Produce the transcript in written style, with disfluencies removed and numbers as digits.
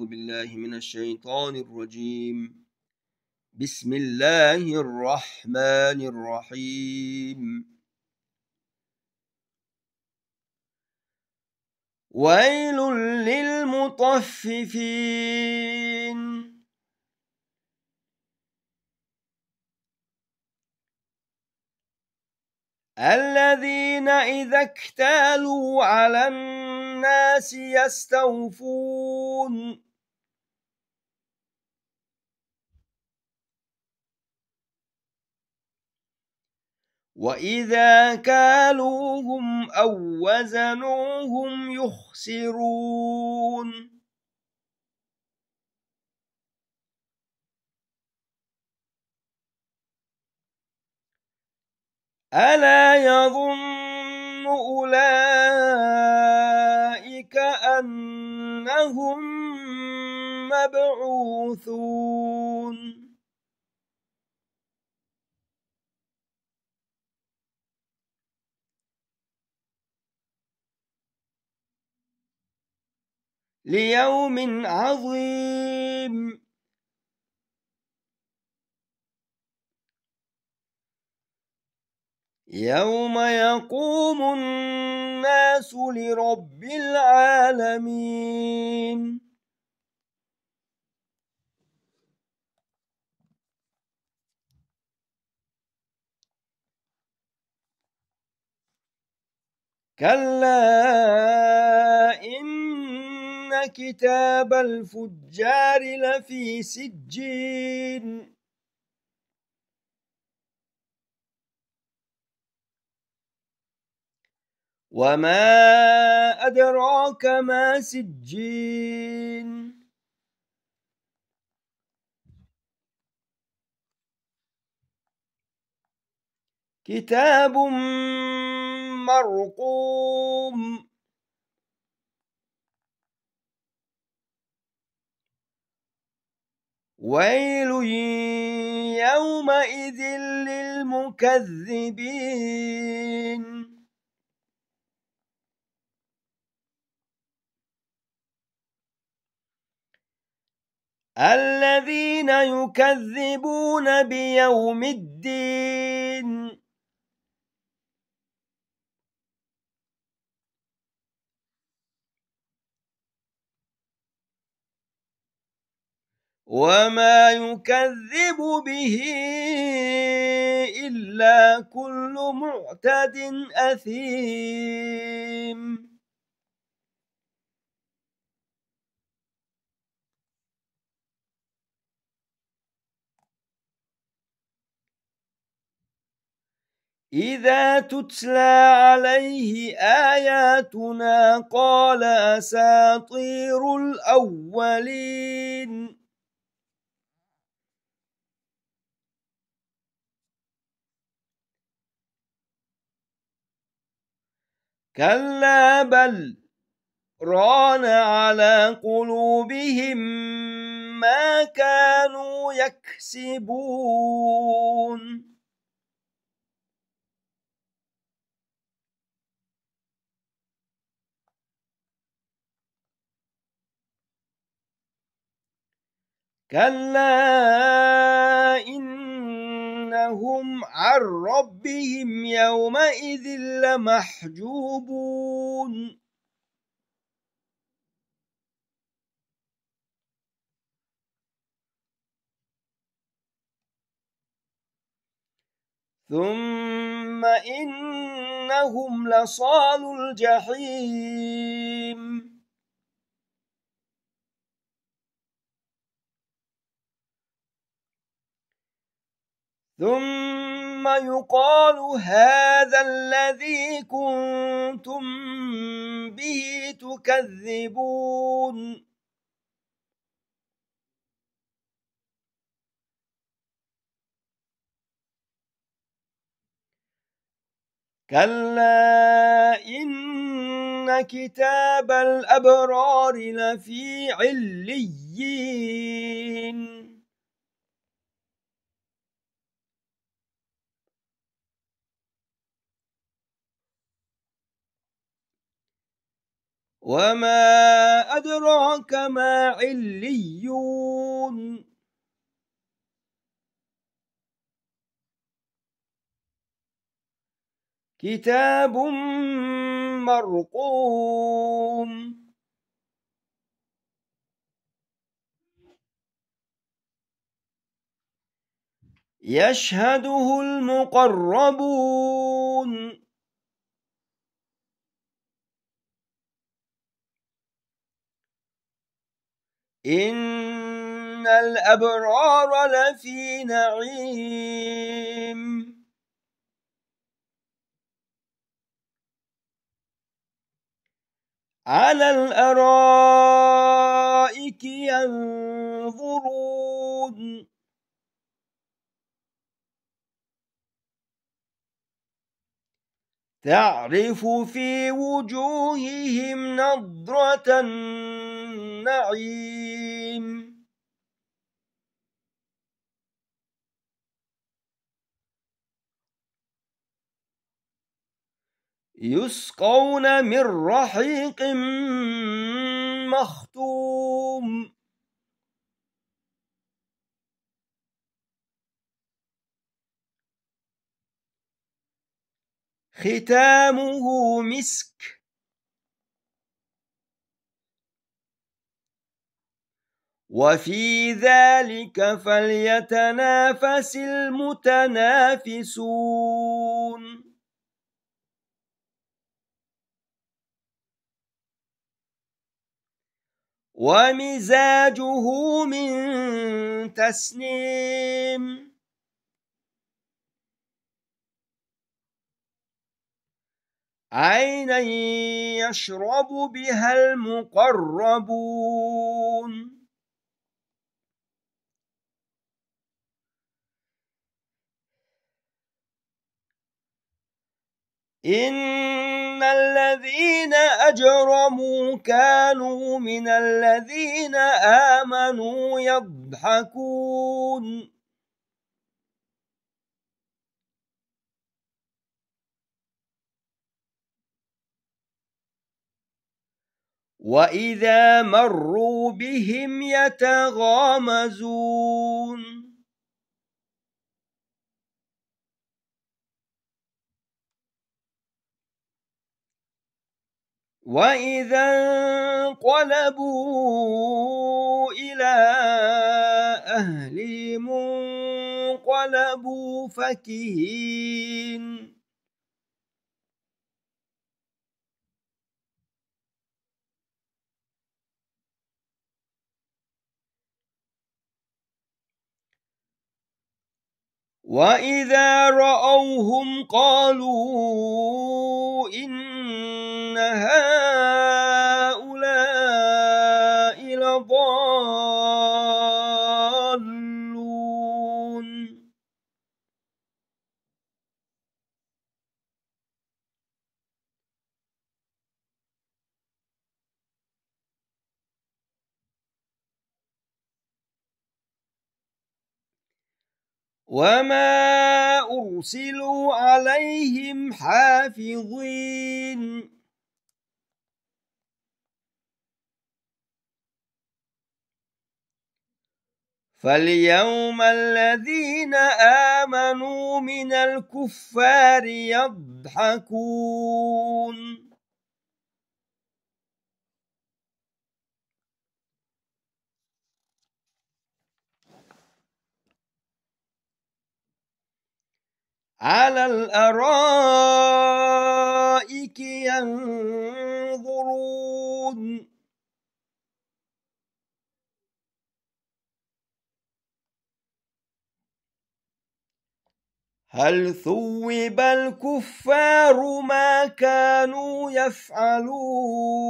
أعوذ بالله من الشيطان الرجيم. بسم الله الرحمن الرحيم. ويل للمطففين الذين إذا اكتالوا على الناس يستوفون وإذا كالوهم أو وزنوهم يخسرون ألا يظن أولئك أنهم مبعوثون ليوم عظيم يوم يقوم الناس لرب العالمين كلا إن كتاب الفجار لفي سجين وما أدراك ما سجين كتاب مرقوم ويل يومئذ للمكذبين الذين يكذبون بيوم الدين وما يكذب به إلا كل معتد أثيم إذا تتلى عليه آياتنا قال أساطير الأولين كلا بل ران على قلوبهم ما كانوا يكسبون كلا إنهم عن ربهم يومئذ لمحجوبون ثم إنهم لصالو الجحيم ثم يقال هذا الذي كنتم به تكذبون كلا إن كتاب الأبرار لفي عليين وما أدراك ما عليون كتاب مرقوم يشهده المقربون إن الأبرار لفي نعيم على الأرائك ينظرون تعرف في وجوههم نضرة النعيم يسقون من رحيق مختوم ختامه مسك وفي ذلك فليتنافس المتنافسون ومزاجه من تسنيم عينا يشرب بها المقربون إن الذين أجرموا كانوا من الذين آمنوا يضحكون وإذا مروا بهم يتغامزون وإذا انقلبوا إلى أهلهم انقلبوا فكهين وإذا رأوهم قالوا إن هؤلاء لضالون وما أرسلوا عليهم حافظين فاليوم الذين آمنوا من الكفار يضحكون على الأرائك ينظرون هل ثوب الكفار ما كانوا يفعلون